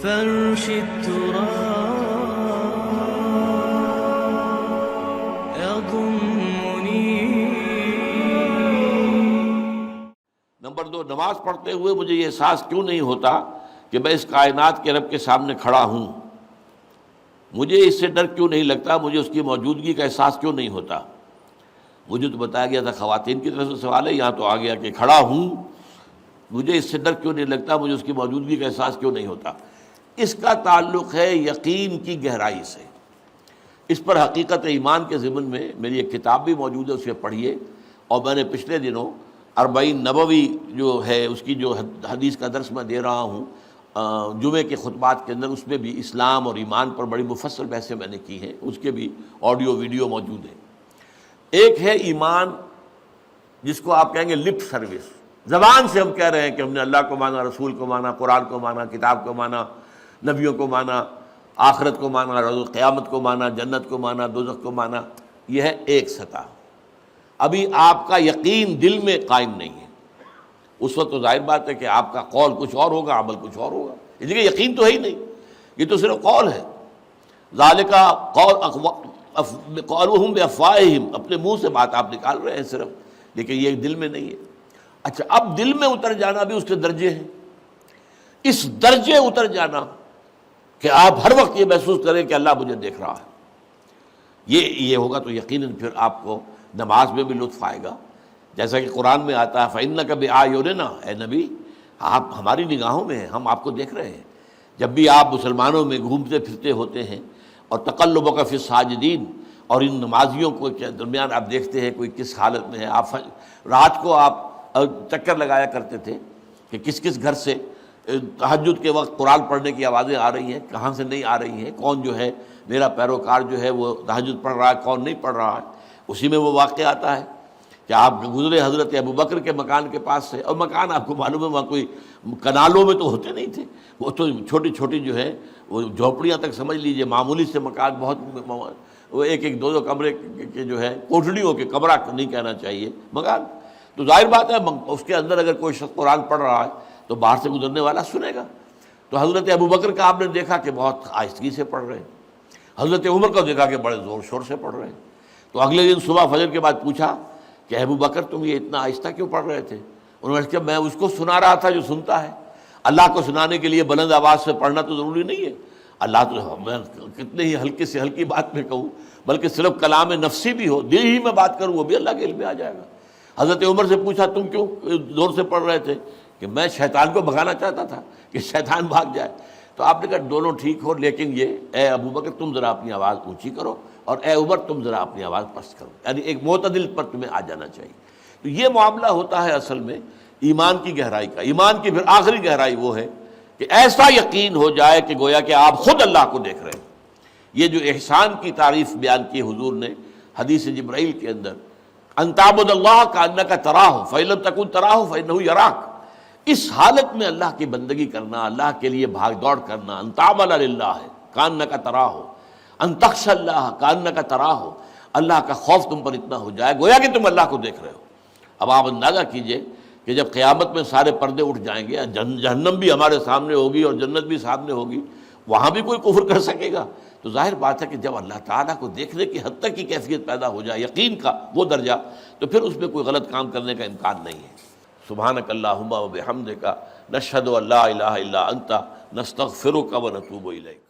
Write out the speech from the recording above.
فرش التراب يضمني. نمبر 2، نماز پڑھتے ہوئے مجھے یہ احساس کیوں نہیں ہوتا کہ میں اس کائنات کے رب کے سامنے کھڑا ہوں؟ مجھے اس سے ڈر کیوں نہیں لگتا؟ مجھے اس کی موجودگی کا احساس کیوں نہیں ہوتا؟ مجھے تو بتایا گیا تھا خواتین کی طرف سے سوال ہے، یہاں تو آ گیا کہ کھڑا ہوں، مجھے اس سے ڈر کیوں نہیں لگتا؟ مجھے اس کی موجودگی کا احساس کیوں نہیں ہوتا؟ اس کا تعلق ہے یقین کی گہرائی سے. اس پر حقیقت ایمان کے ضمن میں میری ایک کتاب بھی موجود ہے، اسے پڑھیے. اور میں نے پچھلے دنوں 40 نبوی جو ہے اس کی جو حدیث کا درس میں دے رہا ہوں جمعے کے خطبات کے اندر، اس میں بھی اسلام اور ایمان پر بڑی مفصل بحثیں میں نے کی ہیں، اس کے بھی آڈیو ویڈیو موجود ہیں. ایک ہے ایمان جس کو آپ کہیں گے لپ سروس، زبان سے ہم کہہ رہے ہیں کہ ہم نے اللہ کو مانا، رسول کو مانا، قرآن کو مانا، کتاب کو مانا، نبیوں کو مانا، آخرت کو مانا، روز قیامت کو مانا، جنت کو مانا، دوزخ کو مانا. یہ ہے ایک سطح. ابھی آپ کا یقین دل میں قائم نہیں ہے. اس وقت تو ظاہر بات ہے کہ آپ کا قول کچھ اور ہوگا، عمل کچھ اور ہوگا، اس لیے یقین تو ہے ہی نہیں، یہ تو صرف قول ہے. ذالک قولہم بافواہہم، اپنے منہ سے بات آپ نکال رہے ہیں صرف، لیکن یہ دل میں نہیں ہے. اچھا، اب دل میں اتر جانا بھی اس کے درجے ہیں. اس درجے اتر جانا کہ آپ ہر وقت یہ محسوس کریں کہ اللہ مجھے دیکھ رہا ہے، یہ ہوگا تو یقیناً پھر آپ کو نماز میں بھی لطف آئے گا. جیسا کہ قرآن میں آتا ہے فَإِنَّكَ بِأَعْيُنِنَا، اے نبی آپ ہماری نگاہوں میں ہیں، ہم آپ کو دیکھ رہے ہیں. جب بھی آپ مسلمانوں میں گھومتے پھرتے ہوتے ہیں اور تقلبک فی الساجدین، اور ان نمازیوں کو کے درمیان آپ دیکھتے ہیں کوئی کس حالت میں ہے. آپ رات کو آپ چکر لگایا کرتے تھے کہ کس کس گھر سے تہجد کے وقت قرآن پڑھنے کی آوازیں آ رہی ہیں، کہاں سے نہیں آ رہی ہیں، کون جو ہے میرا پیروکار جو ہے وہ تہجد پڑھ رہا ہے، کون نہیں پڑھ رہا ہے. اسی میں وہ واقعہ آتا ہے کہ آپ گزرے حضرت ابوبکر کے مکان کے پاس سے، اور مکان آپ کو معلوم ہے وہاں کوئی کنالوں میں تو ہوتے نہیں تھے، وہ تو چھوٹی چھوٹی جو ہے وہ جھونپڑیاں تک سمجھ لیجئے، معمولی سے مکان، بہت وہ ایک ایک دو کمرے کے جو ہے کوٹڑیوں کے، کمرہ نہیں کہنا چاہیے، مکان. تو ظاہر بات ہے اس کے اندر اگر کوئی شخص قرآن پڑھ رہا ہے تو باہر سے گزرنے والا سنے گا. تو حضرت ابوبکر کا آپ نے دیکھا کہ بہت آہستگی سے پڑھ رہے ہیں، حضرت عمر کو دیکھا کہ بڑے زور شور سے پڑھ رہے ہیں. تو اگلے دن صبح فجر کے بعد پوچھا کہ ابوبکر تم یہ اتنا آہستہ کیوں پڑھ رہے تھے؟ انہوں نے کہا میں اس کو سنا رہا تھا جو سنتا ہے. اللہ کو سنانے کے لیے بلند آواز سے پڑھنا تو ضروری نہیں ہے. اللہ تو میں کتنے ہی ہلکی سے ہلکی بات میں کہوں، بلکہ صرف کلام نفسی بھی ہو، دل ہی میں بات کروں، وہ بھی اللہ کے علم میں آ جائے گا. حضرت عمر سے پوچھا تم کیوں زور سے پڑھ رہے تھے؟ کہ میں شیطان کو بھگانا چاہتا تھا کہ شیطان بھاگ جائے. تو آپ نے کہا دونوں ٹھیک ہو، لیکن یہ اے ابوبکر تم ذرا اپنی آواز اونچی کرو، اور اے عمر تم ذرا اپنی آواز پست کرو، یعنی ایک معتدل پر تمہیں آ جانا چاہیے. تو یہ معاملہ ہوتا ہے اصل میں ایمان کی گہرائی کا. ایمان کی پھر آخری گہرائی وہ ہے کہ ایسا یقین ہو جائے کہ گویا کہ آپ خود اللہ کو دیکھ رہے ہیں. یہ جو احسان کی تعریف بیان کی حضور نے حدیث جبرائیل کے اندر، ان تعبد اللہ کانک تراہ فإن لم تکن تراہ فإنہ یراک، اس حالت میں اللہ کی بندگی کرنا، اللہ کے لیے بھاگ دوڑ کرنا. ان تعمل للہ کانک تراہ، ان تخشى اللہ کانک تراہ، اللہ کا خوف تم پر اتنا ہو جائے گویا کہ تم اللہ کو دیکھ رہے ہو. اب آپ اندازہ کیجئے کہ جب قیامت میں سارے پردے اٹھ جائیں گے، جہنم بھی ہمارے سامنے ہوگی اور جنت بھی سامنے ہوگی، وہاں بھی کوئی کفر کر سکے گا؟ تو ظاہر بات ہے کہ جب اللہ تعالیٰ کو دیکھنے کی حد تک کی کیفیت پیدا ہو جائے، یقین کا وہ درجہ، تو پھر اس میں کوئی غلط کام کرنے کا امکان نہیں ہے. سبحانک اللہم و بحمدک، نشہد ان لا الہ الا انت، نستغفرک و نتوب الیک.